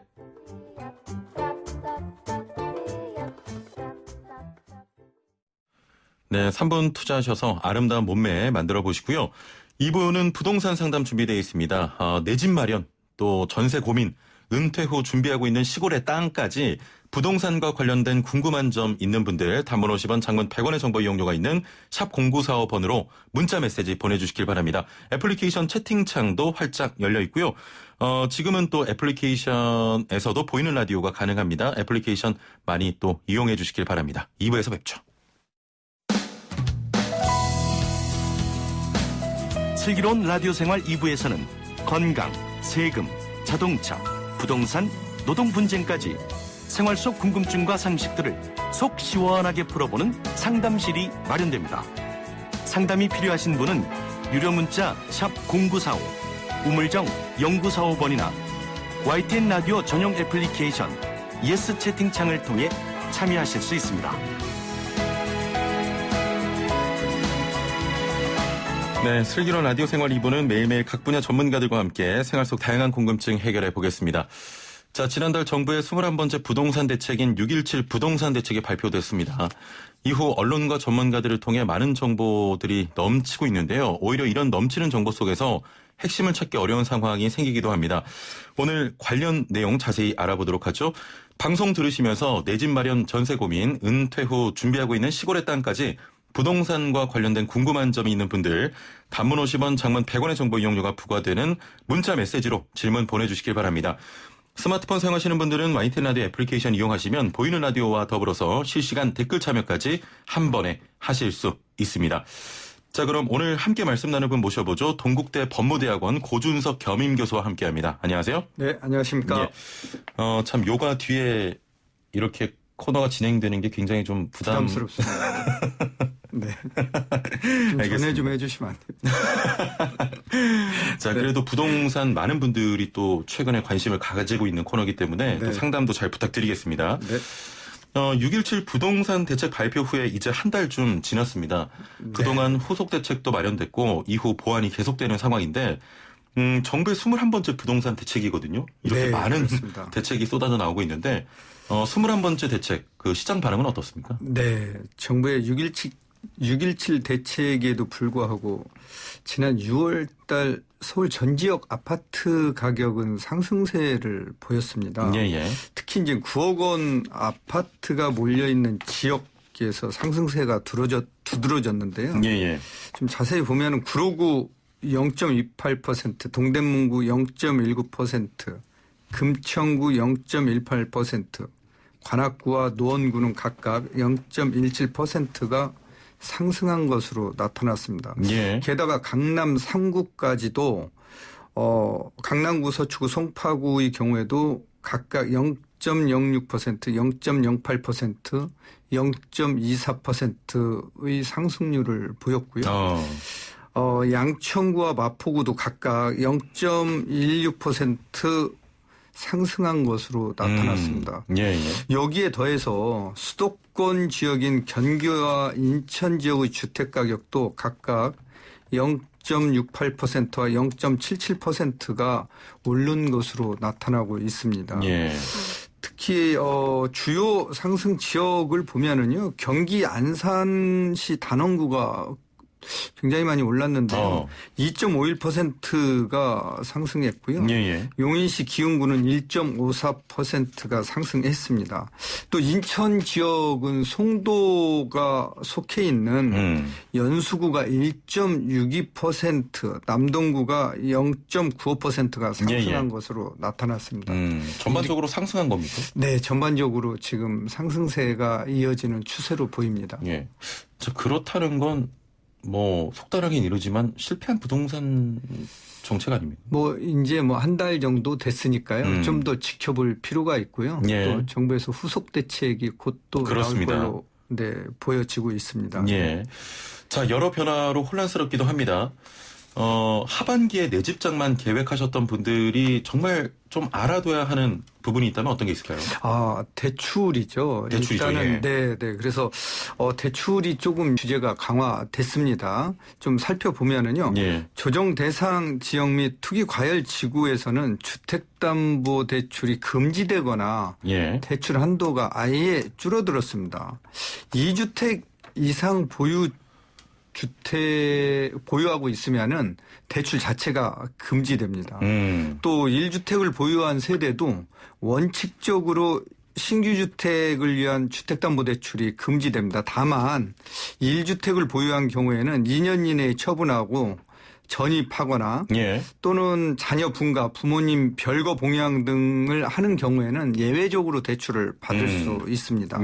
Speaker 1: 네, 3분 투자하셔서 아름다운 몸매 만들어 보시고요. 2부는 부동산 상담 준비되어 있습니다. 내 집 마련, 또 전세 고민, 은퇴 후 준비하고 있는 시골의 땅까지 부동산과 관련된 궁금한 점 있는 분들 단문 50원, 장문 100원의 정보 이용료가 있는 샵 0945번으로 문자 메시지 보내주시길 바랍니다. 애플리케이션 채팅창도 활짝 열려 있고요. 지금은 또 애플리케이션에서도 보이는 라디오가 가능합니다. 애플리케이션 많이 또 이용해 주시길 바랍니다. 2부에서 뵙죠.
Speaker 2: 슬기로운 라디오 생활 2부에서는 건강, 세금, 자동차, 부동산, 노동 분쟁까지 생활 속 궁금증과 상식들을 속 시원하게 풀어보는 상담실이 마련됩니다. 상담이 필요하신 분은 유료 문자 샵 0945, 우물정 0945번이나 YTN 라디오 전용 애플리케이션 예스 채팅창을 통해 참여하실 수 있습니다.
Speaker 1: 네, 슬기로운 라디오 생활 2부는 매일매일 각 분야 전문가들과 함께 생활 속 다양한 궁금증 해결해 보겠습니다. 자, 지난달 정부의 21번째 부동산 대책인 6.17 부동산 대책이 발표됐습니다. 이후 언론과 전문가들을 통해 많은 정보들이 넘치고 있는데요. 오히려 이런 넘치는 정보 속에서 핵심을 찾기 어려운 상황이 생기기도 합니다. 오늘 관련 내용 자세히 알아보도록 하죠. 방송 들으시면서 내 집 마련 전세 고민, 은퇴 후 준비하고 있는 시골의 땅까지 부동산과 관련된 궁금한 점이 있는 분들 단문 50원, 장문 100원의 정보 이용료가 부과되는 문자 메시지로 질문 보내주시길 바랍니다. 스마트폰 사용하시는 분들은 YTN 라디오 애플리케이션 이용하시면 보이는 라디오와 더불어서 실시간 댓글 참여까지 한 번에 하실 수 있습니다. 자, 그럼 오늘 함께 말씀 나눌 분 모셔보죠. 동국대 법무대학원 고준석 겸임교수와 함께합니다. 안녕하세요.
Speaker 5: 네, 안녕하십니까.
Speaker 1: 예. 참 요가 뒤에 이렇게 코너가 진행되는 게 굉장히 좀
Speaker 5: 부담스럽습니다. 네. 좀 전해 좀 해주시면 안 됩니다.
Speaker 1: 자, 그래도 부동산 많은 분들이 또 최근에 관심을 가지고 있는 코너이기 때문에 또 상담도 잘 부탁드리겠습니다. 네. 6.17 부동산 대책 발표 후에 이제 한 달쯤 지났습니다. 그동안 후속 대책도 마련됐고 이후 보완이 계속되는 상황인데 정부의 21번째 부동산 대책이거든요. 이렇게 많은 그렇습니다. 대책이 쏟아져 나오고 있는데 21번째 대책 그 시장 반응은 어떻습니까?
Speaker 5: 네. 정부의 6.17 대책에도 불구하고 지난 6월 달 서울 전 지역 아파트 가격은 상승세를 보였습니다.
Speaker 1: 예.
Speaker 5: 특히 이제 9억 원 아파트가 몰려 있는 지역에서 상승세가 두드러졌는데요.
Speaker 1: 예.
Speaker 5: 좀 자세히 보면은 구로구 0.28%, 동대문구 0.19%, 금천구 0.18%, 관악구와 노원구는 각각 0.17%가 상승한 것으로 나타났습니다.
Speaker 1: 예.
Speaker 5: 게다가 강남 3구까지도 강남구, 서초구, 송파구의 경우에도 각각 0.06%, 0.08%, 0.24%의 상승률을 보였고요. 양천구와 마포구도 각각 0.16% 상승한 것으로 나타났습니다.
Speaker 1: 예.
Speaker 5: 여기에 더해서 수도권 지역인 경기와 인천 지역의 주택가격도 각각 0.68%와 0.77%가 오른 것으로 나타나고 있습니다.
Speaker 1: 예.
Speaker 5: 특히 주요 상승 지역을 보면은요, 경기 안산시 단원구가 굉장히 많이 올랐는데요. 2.51%가 상승했고요.
Speaker 1: 예.
Speaker 5: 용인시 기흥구는 1.54%가 상승했습니다. 또 인천 지역은 송도가 속해 있는 연수구가 1.62%, 남동구가 0.95%가 상승한 것으로 나타났습니다.
Speaker 1: 전반적으로 상승한 겁니까?
Speaker 5: 네, 전반적으로 지금 상승세가 이어지는 추세로 보입니다.
Speaker 1: 예. 자, 그렇다는 건 속단하긴 이르지만 실패한 부동산 정책 아닙니까?
Speaker 5: 이제 한 달 정도 됐으니까요. 좀 더 지켜볼 필요가 있고요.
Speaker 1: 예.
Speaker 5: 또 정부에서 후속 대책이 곧 또 나올 걸로 보여지고 있습니다.
Speaker 1: 예. 자, 여러 변화로 혼란스럽기도 합니다. 하반기에 내 집장만 계획하셨던 분들이 정말 좀 알아둬야 하는 부분이 있다면 어떤 게 있을까요?
Speaker 5: 대출이죠. 일단은 네. 그래서 대출이 조금 규제가 강화됐습니다. 좀 살펴보면은요.
Speaker 1: 예.
Speaker 5: 조정 대상 지역 및 투기 과열 지구에서는 주택담보대출이 금지되거나 대출 한도가 아예 줄어들었습니다. 2주택 이상 보유하고 있으면은 대출 자체가 금지됩니다. 또 1주택을 보유한 세대도 원칙적으로 신규 주택을 위한 주택담보대출이 금지됩니다. 다만 1주택을 보유한 경우에는 2년 이내에 처분하고 전입하거나 또는 자녀 분가, 부모님 별거 봉양 등을 하는 경우에는 예외적으로 대출을 받을 수 있습니다.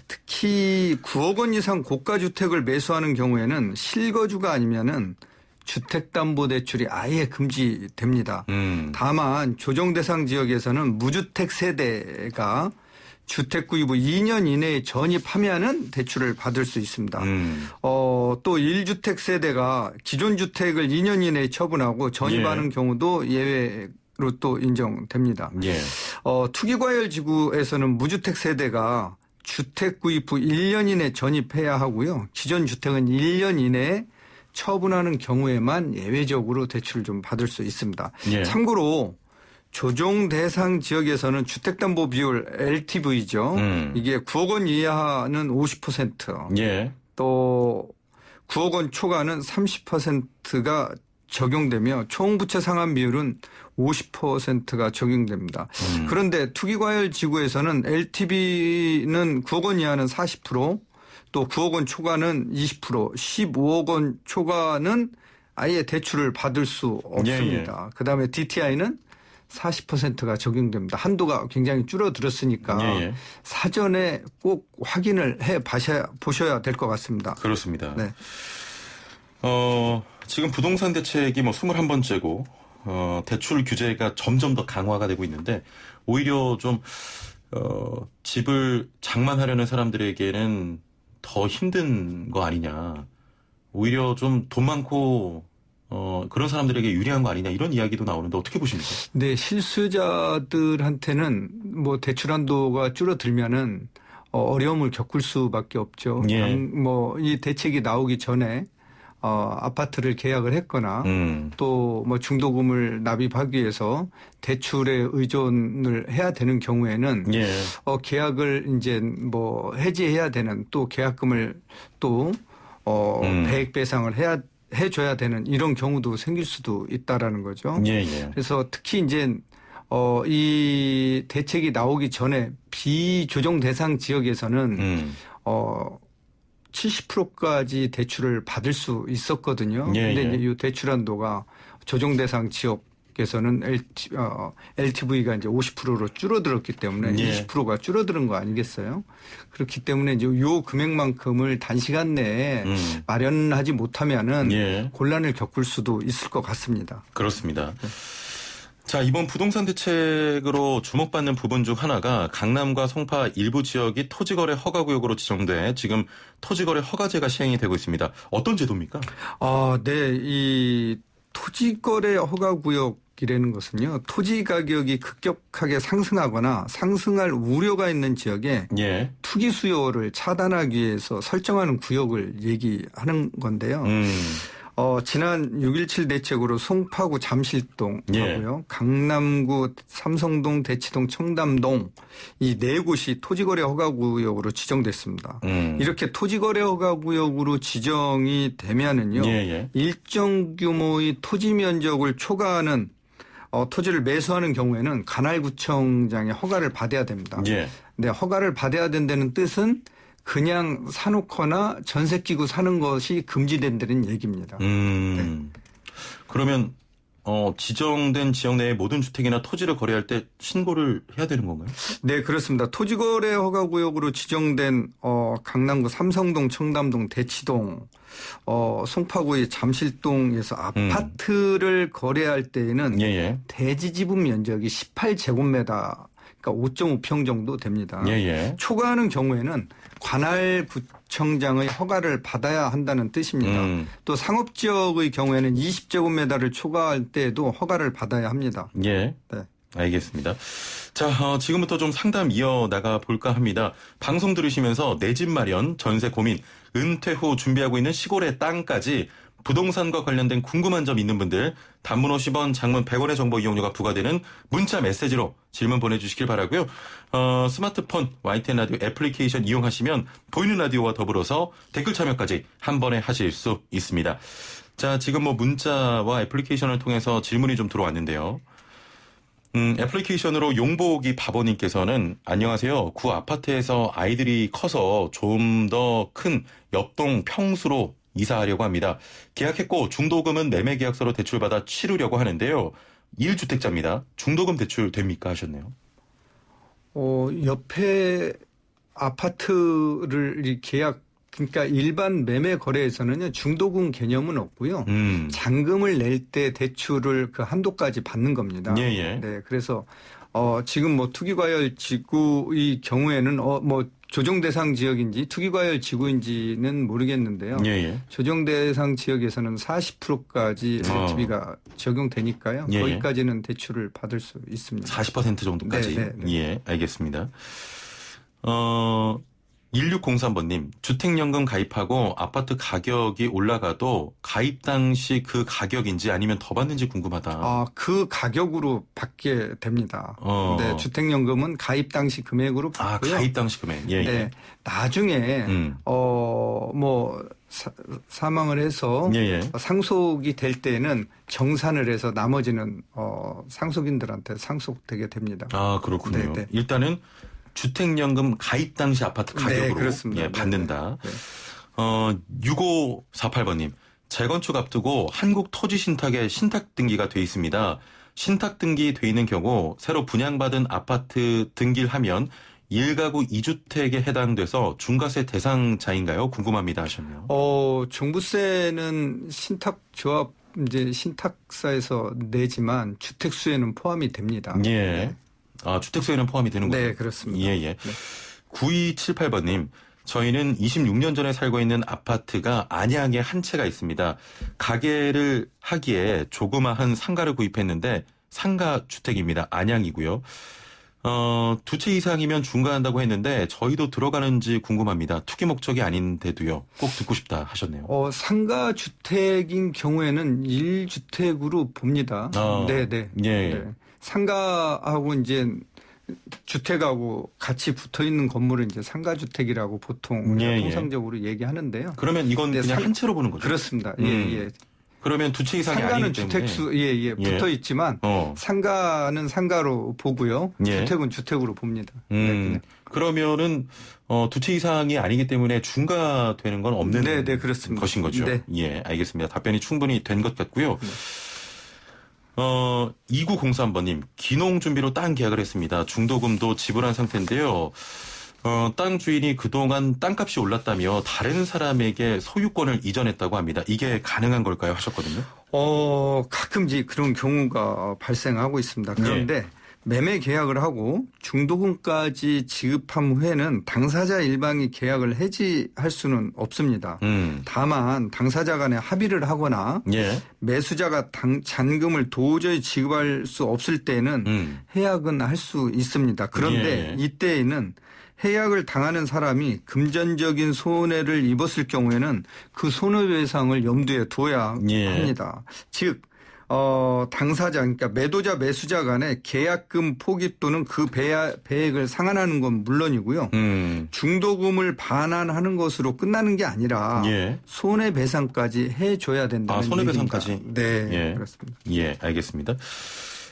Speaker 5: 특히 9억 원 이상 고가주택을 매수하는 경우에는 실거주가 아니면은 주택담보대출이 아예 금지됩니다. 다만 조정 대상 지역에서는 무주택 세대가 주택 구입 후 2년 이내에 전입하면은 대출을 받을 수 있습니다. 또 1주택 세대가 기존 주택을 2년 이내에 처분하고 전입하는 경우도 또 인정됩니다.
Speaker 1: 예.
Speaker 5: 투기과열지구에서는 무주택 세대가 주택 구입 후 1년 이내 전입해야 하고요. 기존 주택은 1년 이내에 처분하는 경우에만 예외적으로 대출을 좀 받을 수 있습니다.
Speaker 1: 예.
Speaker 5: 참고로 조정 대상 지역에서는 주택담보비율 LTV죠. 이게 9억 원 이하는 50%,
Speaker 1: 예.
Speaker 5: 또 9억 원 초과는 30%가 적용되며 총부채 상환 비율은 50%가 적용됩니다. 그런데 투기과열 지구에서는 LTV는 9억 원 이하는 40%, 또 9억 원 초과는 20%, 15억 원 초과는 아예 대출을 받을 수 없습니다.
Speaker 1: 예.
Speaker 5: 그다음에 DTI는 40%가 적용됩니다. 한도가 굉장히 줄어들었으니까
Speaker 1: 예.
Speaker 5: 사전에 꼭 확인을 해 보셔야 될 것 같습니다.
Speaker 1: 그렇습니다.
Speaker 5: 네.
Speaker 1: 지금 부동산 대책이 21번째고, 대출 규제가 점점 더 강화가 되고 있는데, 오히려 좀, 집을 장만하려는 사람들에게는 더 힘든 거 아니냐. 오히려 좀 돈 많고, 그런 사람들에게 유리한 거 아니냐. 이런 이야기도 나오는데 어떻게 보십니까?
Speaker 5: 네, 실수자들한테는 뭐 대출 한도가 줄어들면은 어려움을 겪을 수밖에 없죠.
Speaker 1: 예.
Speaker 5: 이 대책이 나오기 전에 아파트를 계약을 했거나 또 뭐 중도금을 납입하기 위해서 대출에 의존을 해야 되는 경우에는
Speaker 1: 예.
Speaker 5: 계약을 이제 뭐 해지해야 되는, 또 계약금을 또 배액 배상을 해줘야 되는 이런 경우도 생길 수도 있다라는 거죠.
Speaker 1: 예, 예.
Speaker 5: 그래서 특히 이제 이 대책이 나오기 전에 비조정 대상 지역에서는 70%까지 대출을 받을 수 있었거든요.
Speaker 1: 예,
Speaker 5: 근데
Speaker 1: 예.
Speaker 5: 이제 이 대출 한도가 조정 대상 지역에서는 LTV가 이제 50%로 줄어들었기 때문에
Speaker 1: 예.
Speaker 5: 20%가 줄어드는 거 아니겠어요? 그렇기 때문에 이제 요 금액만큼을 단시간 내에 마련하지 못하면은
Speaker 1: 예.
Speaker 5: 곤란을 겪을 수도 있을 것 같습니다.
Speaker 1: 그렇습니다. 자, 이번 부동산 대책으로 주목받는 부분 중 하나가 강남과 송파 일부 지역이 토지거래 허가구역으로 지정돼 지금 토지거래 허가제가 시행이 되고 있습니다. 어떤 제도입니까?
Speaker 5: 네. 이 토지거래 허가구역이라는 것은요, 토지 가격이 급격하게 상승하거나 상승할 우려가 있는 지역에
Speaker 1: 예.
Speaker 5: 투기 수요를 차단하기 위해서 설정하는 구역을 얘기하는 건데요. 지난 6.17 대책으로 송파구 잠실동 하고요.
Speaker 1: 예.
Speaker 5: 강남구 삼성동, 대치동, 청담동 이 네 곳이 토지거래 허가구역으로 지정됐습니다. 이렇게 토지거래 허가구역으로 지정이 되면은요.
Speaker 1: 예.
Speaker 5: 일정 규모의 토지 면적을 초과하는 토지를 매수하는 경우에는 관할구청장의 허가를 받아야 됩니다.
Speaker 1: 예.
Speaker 5: 네, 허가를 받아야 된다는 뜻은 그냥 사놓거나 전세 끼고 사는 것이 금지된다는 얘기입니다.
Speaker 1: 네. 그러면 지정된 지역 내의 모든 주택이나 토지를 거래할 때 신고를 해야 되는 건가요?
Speaker 5: 네, 그렇습니다. 토지거래 허가구역으로 지정된 강남구 삼성동, 청담동, 대치동, 송파구의 잠실동에서 아파트를 거래할 때에는
Speaker 1: 예.
Speaker 5: 대지 지분 면적이 18제곱미터, 그러니까 5.5평 정도 됩니다.
Speaker 1: 예.
Speaker 5: 초과하는 경우에는 관할구청장의 허가를 받아야 한다는 뜻입니다. 또 상업지역의 경우에는 20제곱미터를 초과할 때에도 허가를 받아야 합니다.
Speaker 1: 예.
Speaker 5: 네.
Speaker 1: 알겠습니다. 자, 지금부터 좀 상담 이어나가 볼까 합니다. 방송 들으시면서 내 집 마련, 전세 고민, 은퇴 후 준비하고 있는 시골의 땅까지 부동산과 관련된 궁금한 점 있는 분들 단문 50원, 장문 100원의 정보 이용료가 부과되는 문자 메시지로 질문 보내주시길 바라고요. 스마트폰 YTN 라디오 애플리케이션 이용하시면 보이는 라디오와 더불어서 댓글 참여까지 한 번에 하실 수 있습니다. 자, 지금 문자와 애플리케이션을 통해서 질문이 좀 들어왔는데요. 애플리케이션으로 용복이 바보님께서는 안녕하세요. 구 아파트에서 아이들이 커서 좀 더 큰 옆동 평수로 이사하려고 합니다. 계약했고 중도금은 매매 계약서로 대출받아 치르려고 하는데요. 1주택자입니다. 중도금 대출 됩니까 하셨네요.
Speaker 5: 옆에 아파트를 그러니까 일반 매매 거래에서는요, 중도금 개념은 없고요. 잔금을 낼 때 대출을 그 한도까지 받는 겁니다.
Speaker 1: 예.
Speaker 5: 네, 그래서 지금 투기과열 지구의 경우에는 조정 대상 지역인지 투기과열 지구인지는 모르겠는데요.
Speaker 1: 예, 예.
Speaker 5: 조정 대상 지역에서는 40%까지 LTV가 적용되니까요.
Speaker 1: 예, 예.
Speaker 5: 거기까지는 대출을 받을 수 있습니다.
Speaker 1: 40% 정도까지.
Speaker 5: 네, 네, 네.
Speaker 1: 예, 알겠습니다. 1603번님, 주택연금 가입하고 아파트 가격이 올라가도 가입 당시 그 가격인지 아니면 더 받는지 궁금하다.
Speaker 5: 그 가격으로 받게 됩니다. 네, 주택연금은 가입 당시 금액으로 받고요.
Speaker 1: 가입 당시 금액. 예,
Speaker 5: 네,
Speaker 1: 예.
Speaker 5: 나중에 사망을 해서
Speaker 1: 예, 예.
Speaker 5: 상속이 될 때는 정산을 해서 나머지는 상속인들한테 상속되게 됩니다.
Speaker 1: 그렇군요.
Speaker 5: 네, 네.
Speaker 1: 일단은 주택연금 가입 당시 아파트 가격으로
Speaker 5: 네, 그렇습니다.
Speaker 1: 예, 받는다.
Speaker 5: 네, 네.
Speaker 1: 6548번님. 재건축 앞두고 한국토지신탁에 신탁 등기가 돼 있습니다. 신탁 등기 돼 있는 경우 새로 분양받은 아파트 등기를 하면 1가구 2주택에 해당돼서 중과세 대상자인가요? 궁금합니다 하셨네요.
Speaker 5: 종부세는 신탁조합 이제 신탁사에서 내지만 주택수에는 포함이 됩니다.
Speaker 1: 예.
Speaker 5: 네.
Speaker 1: 주택수에는 포함이 되는군요.
Speaker 5: 네, 그렇습니다.
Speaker 1: 예, 예.
Speaker 5: 네.
Speaker 1: 9278번님, 저희는 26년 전에 살고 있는 아파트가 안양에 한 채가 있습니다. 가게를 하기에 조그마한 상가를 구입했는데 상가 주택입니다. 안양이고요. 2채 이상이면 중과한다고 했는데 저희도 들어가는지 궁금합니다. 투기 목적이 아닌데도요. 꼭 듣고 싶다 하셨네요.
Speaker 5: 상가 주택인 경우에는 1주택으로 봅니다. 네, 네.
Speaker 1: 예.
Speaker 5: 네. 상가하고 이제 주택하고 같이 붙어 있는 건물은 이제 상가주택이라고 보통
Speaker 1: 예,
Speaker 5: 통상적으로 얘기하는데요.
Speaker 1: 그러면 이건
Speaker 5: 네,
Speaker 1: 그냥 한 채로 보는 거죠?
Speaker 5: 그렇습니다. 예, 예.
Speaker 1: 그러면 2채 이상이
Speaker 5: 상가는
Speaker 1: 아니기 때문에.
Speaker 5: 주택수, 붙어 있지만 상가는 상가로 보고요.
Speaker 1: 예.
Speaker 5: 주택은 주택으로 봅니다. 네,
Speaker 1: 그러면은 2채 이상이 아니기 때문에 중과되는 건 없는
Speaker 5: 네, 그렇습니다.
Speaker 1: 것인 거죠.
Speaker 5: 네.
Speaker 1: 예, 알겠습니다. 답변이 충분히 된 것 같고요. 2903번님, 기농 준비로 땅 계약을 했습니다. 중도금도 지불한 상태인데요. 땅 주인이 그동안 땅값이 올랐다며 다른 사람에게 소유권을 이전했다고 합니다. 이게 가능한 걸까요? 하셨거든요.
Speaker 5: 가끔 이제 그런 경우가 발생하고 있습니다. 그런데 매매 계약을 하고 중도금까지 지급한 후에는 당사자 일방이 계약을 해지할 수는 없습니다. 다만 당사자 간에 합의를 하거나 매수자가 잔금을 도저히 지급할 수 없을 때는 해약은 할 수 있습니다. 그런데 이때에는 해약을 당하는 사람이 금전적인 손해를 입었을 경우에는 그 손해배상을 염두에 둬야 합니다. 즉 당사자, 그러니까 매도자, 매수자 간에 계약금 포기 또는 그 배액을 상환하는 건 물론이고요. 중도금을 반환하는 것으로 끝나는 게 아니라 손해배상까지 해줘야 된다는
Speaker 1: 손해배상까지?
Speaker 5: 얘기입니다. 네, 그렇습니다.
Speaker 1: 예, 알겠습니다.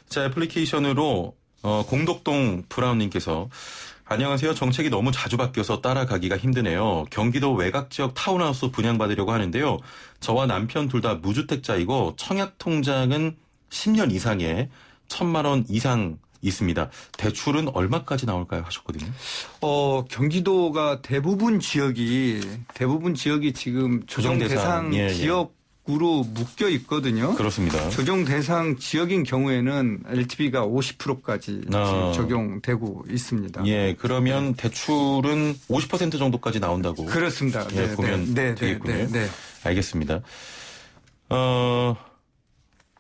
Speaker 1: 자, 애플리케이션으로 공덕동 브라운님께서 안녕하세요. 정책이 너무 자주 바뀌어서 따라가기가 힘드네요. 경기도 외곽지역 타운하우스 분양받으려고 하는데요. 저와 남편 둘 다 무주택자이고 청약통장은 10년 이상에 1,000만 원 이상 있습니다. 대출은 얼마까지 나올까요? 하셨거든요.
Speaker 5: 경기도가 대부분 지역이 지금 조정 대상 지역 으로 묶여 있거든요.
Speaker 1: 그렇습니다.
Speaker 5: 조정 대상 지역인 경우에는 LTV가 50%까지 적용되고 있습니다.
Speaker 1: 예, 그러면 대출은 50% 정도까지 나온다고.
Speaker 5: 그렇습니다.
Speaker 1: 보면 되겠군요.
Speaker 5: 네.
Speaker 1: 알겠습니다.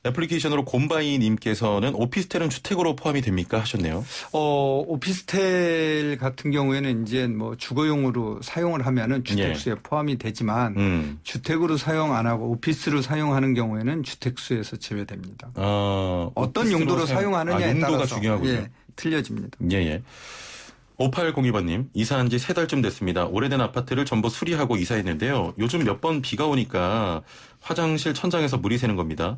Speaker 1: 애플리케이션으로 곰바이님께서는 오피스텔은 주택으로 포함이 됩니까? 하셨네요.
Speaker 5: 오피스텔 같은 경우에는 이제 뭐 주거용으로 사용을 하면은 주택수에 포함이 되지만 주택으로 사용 안 하고 오피스로 사용하는 경우에는 주택수에서 제외됩니다. 어떤 용도로 사용하느냐에 따라서
Speaker 1: 중요하군요.
Speaker 5: 틀려집니다.
Speaker 1: 예. 5802번님, 이사한 지 3달쯤 됐습니다. 오래된 아파트를 전부 수리하고 이사했는데요. 요즘 몇 번 비가 오니까 화장실 천장에서 물이 새는 겁니다.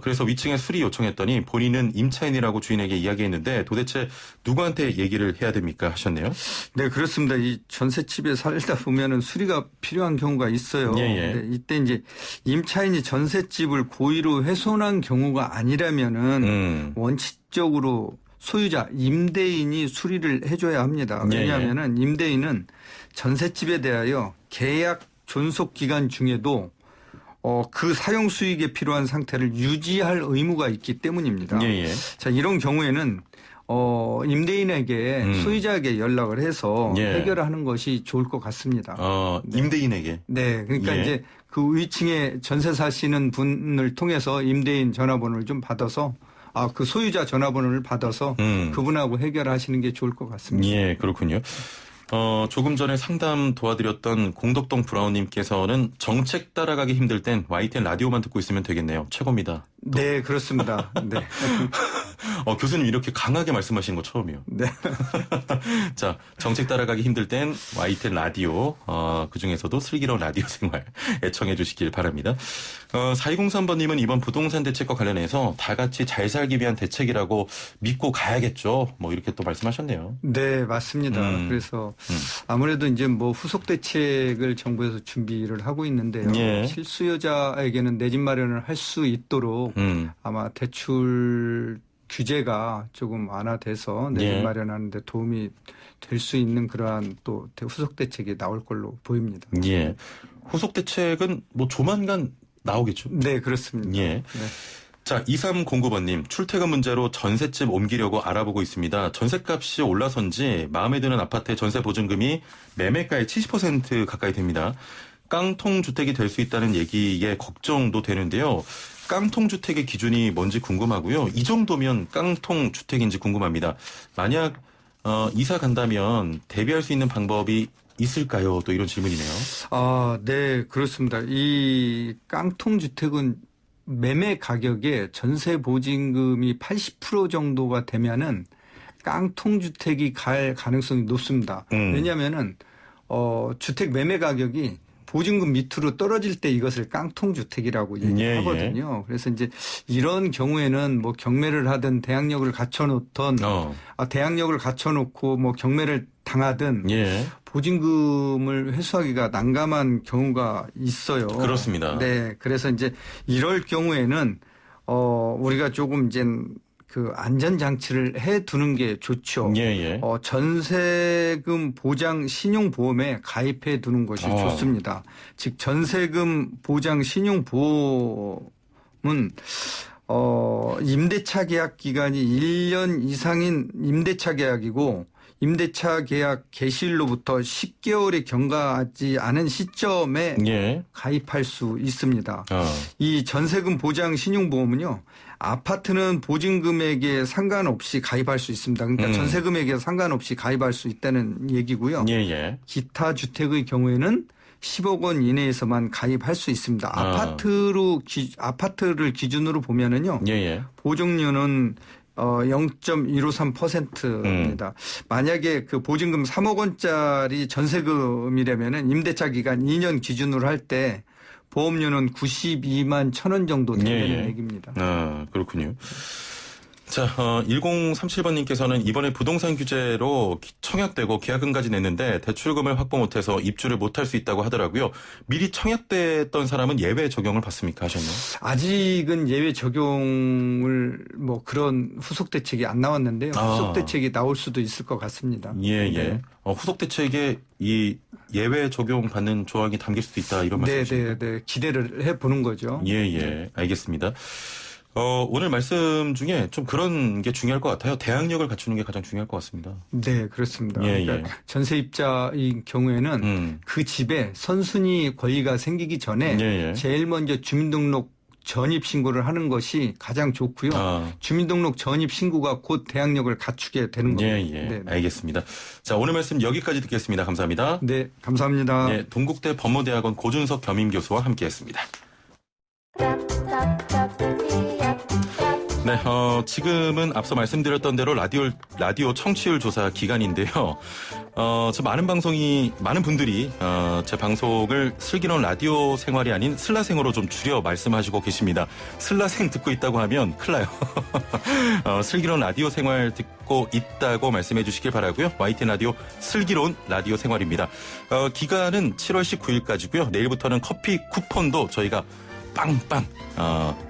Speaker 1: 그래서 위층에 수리 요청했더니 본인은 임차인이라고 주인에게 이야기했는데 도대체 누구한테 얘기를 해야 됩니까? 하셨네요.
Speaker 5: 네, 그렇습니다. 이 전셋집에 살다 보면은 수리가 필요한 경우가 있어요. 네, 이때 이제 임차인이 전셋집을 고의로 훼손한 경우가 아니라면은 원칙적으로 소유자, 임대인이 수리를 해줘야 합니다. 왜냐하면은 임대인은 전셋집에 대하여 계약 존속 기간 중에도 그 사용 수익에 필요한 상태를 유지할 의무가 있기 때문입니다. 자, 이런 경우에는 임대인에게 소유자에게 연락을 해서
Speaker 1: 예.
Speaker 5: 해결을 하는 것이 좋을 것 같습니다.
Speaker 1: 임대인에게.
Speaker 5: 네, 그러니까
Speaker 1: 예.
Speaker 5: 이제 그 위층에 전세 사시는 분을 통해서 임대인 전화번호를 좀 받아서 그 소유자 전화번호를 받아서 그분하고 해결하시는 게 좋을 것 같습니다.
Speaker 1: 예, 그렇군요. 조금 전에 상담 도와드렸던 공덕동 브라운님께서는 정책 따라가기 힘들 땐 YTN 라디오만 듣고 있으면 되겠네요. 최고입니다.
Speaker 5: 네, 그렇습니다. 네.
Speaker 1: 교수님 이렇게 강하게 말씀하시는 거 처음이에요.
Speaker 5: 네.
Speaker 1: 자, 정책 따라가기 힘들 땐 YTN 라디오, 그중에서도 슬기로운 라디오 생활 애청해 주시길 바랍니다. 4203번님은 이번 부동산 대책과 관련해서 다 같이 잘 살기 위한 대책이라고 믿고 가야겠죠. 뭐 이렇게 또 말씀하셨네요.
Speaker 5: 네, 맞습니다. 그래서 아무래도 이제 뭐 후속 대책을 정부에서 준비를 하고 있는데요.
Speaker 1: 예.
Speaker 5: 실수요자에게는 내 집 마련을 할 수 있도록 아마 대출 규제가 조금 완화돼서 내 집
Speaker 1: 예.
Speaker 5: 마련하는 데 도움이 될 수 있는 그러한 또 후속 대책이 나올 걸로 보입니다.
Speaker 1: 예. 후속 대책은 뭐 조만간 나오겠죠.
Speaker 5: 네, 그렇습니다.
Speaker 1: 예.
Speaker 5: 네.
Speaker 1: 자, 2309번님, 출퇴근 문제로 전셋집 옮기려고 알아보고 있습니다. 전셋값이 올라선지 마음에 드는 아파트의 전세 보증금이 매매가의 70% 가까이 됩니다. 깡통 주택이 될 수 있다는 얘기에 걱정도 되는데요. 깡통 주택의 기준이 뭔지 궁금하고요. 이 정도면 깡통 주택인지 궁금합니다. 만약 이사 간다면 대비할 수 있는 방법이 있을까요? 또 이런 질문이네요.
Speaker 5: 네, 그렇습니다. 이 깡통 주택은 매매 가격에 전세 보증금이 80% 정도가 되면은 깡통 주택이 갈 가능성이 높습니다. 왜냐하면은 주택 매매 가격이 보증금 밑으로 떨어질 때 이것을 깡통 주택이라고 얘기하거든요. 예. 그래서 이제 이런 경우에는 뭐 경매를 하든 대항력을 갖춰놓던 대항력을 갖춰놓고 뭐 경매를 당하든
Speaker 1: 예.
Speaker 5: 보증금을 회수하기가 난감한 경우가 있어요.
Speaker 1: 그렇습니다.
Speaker 5: 네, 그래서 이제 이럴 경우에는 우리가 조금 이제 그 안전장치를 해두는 게 좋죠.
Speaker 1: 예.
Speaker 5: 전세금 보장 신용보험에 가입해 두는 것이 좋습니다. 즉 전세금 보장 신용보험은 임대차 계약 기간이 1년 이상인 임대차 계약이고 임대차 계약 개시일로부터 10개월에 경과하지 않은 시점에 가입할 수 있습니다. 이 전세금 보장 신용보험은요. 아파트는 보증금액에 상관없이 가입할 수 있습니다. 그러니까 전세금액에 상관없이 가입할 수 있다는 얘기고요. 기타 주택의 경우에는 10억 원 이내에서만 가입할 수 있습니다. 아파트를 기준으로 보면은요. 보증료는 0.153%입니다. 만약에 그 보증금 3억 원짜리 전세금이라면은 임대차 기간 2년 기준으로 할 때 보험료는 92만 1,000원 정도 된다는 얘기입니다.
Speaker 1: 그렇군요. 자, 1037번님께서는 이번에 부동산 규제로 청약되고 계약금까지 냈는데 대출금을 확보 못해서 입주를 못할 수 있다고 하더라고요. 미리 청약됐던 사람은 예외 적용을 받습니까 하셨나요?
Speaker 5: 아직은 예외 적용을 뭐 그런 후속 대책이 안 나왔는데요. 후속 대책이 나올 수도 있을 것 같습니다.
Speaker 1: 네. 후속 대책에 이 예외 적용 받는 조항이 담길 수도 있다 이런 말씀이시죠?
Speaker 5: 네. 기대를 해보는 거죠.
Speaker 1: 알겠습니다. 오늘 말씀 중에 좀 그런 게 중요할 것 같아요. 대항력을 갖추는 게 가장 중요할 것 같습니다.
Speaker 5: 네, 그렇습니다. 그러니까 전세입자인 경우에는 그 집에 선순위 권리가 생기기 전에 제일 먼저 주민등록 전입 신고를 하는 것이 가장 좋고요. 주민등록 전입 신고가 곧 대항력을 갖추게 되는 겁니다.
Speaker 1: 네. 알겠습니다. 자, 오늘 말씀 여기까지 듣겠습니다. 감사합니다.
Speaker 5: 네, 감사합니다.
Speaker 1: 네, 동국대 법무대학원 고준석 겸임교수와 함께했습니다. 네, 지금은 앞서 말씀드렸던 대로 라디오 청취율 조사 기간인데요. 많은 분들이, 제 방송을 슬기로운 라디오 생활이 아닌 슬라생으로 좀 줄여 말씀하시고 계십니다. 슬라생 듣고 있다고 하면 큰일 나요. 슬기로운 라디오 생활 듣고 있다고 말씀해 주시길 바라고요. YTN 라디오 슬기로운 라디오 생활입니다. 기간은 7월 19일까지고요. 내일부터는 커피 쿠폰도 저희가 빵빵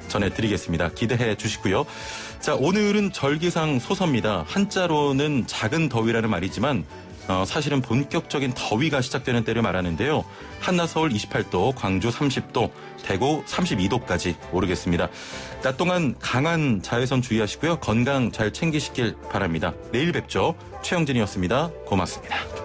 Speaker 1: 전해드리겠습니다. 기대해 주시고요. 자, 오늘은 절기상 소서입니다. 한자로는 작은 더위라는 말이지만 사실은 본격적인 더위가 시작되는 때를 말하는데요. 한낮 서울 28도, 광주 30도, 대구 32도까지 오르겠습니다. 낮 동안 강한 자외선 주의하시고요. 건강 잘 챙기시길 바랍니다. 내일 뵙죠. 최영진이었습니다. 고맙습니다.